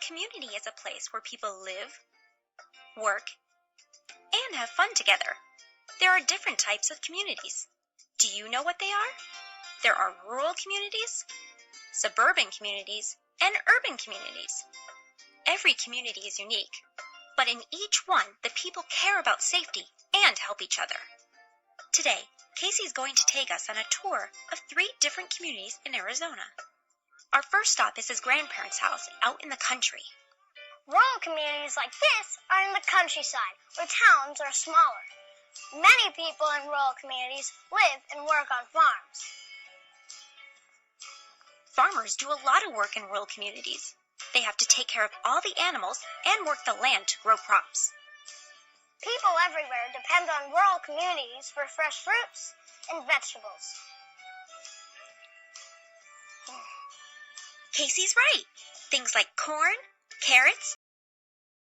community is a place where people live, work, and have fun together. There are different types of communities. Do you know what they are? There are rural communities, suburban communities, and urban communities. Every community is unique, but in each one, the people care about safety and help each other. Today, Casey's going to take us on a tour of 3 different communities in Arizona. Our first stop is his grandparents' house out in the country. Rural communities like this are in the countryside, where towns are smaller. Many people in rural communities live and work on farms. Farmers do a lot of work in rural communities. They have to take care of all the animals and work the land to grow crops. People everywhere depend on rural communities for fresh fruits and vegetables. Casey's right. Things like corn, carrots,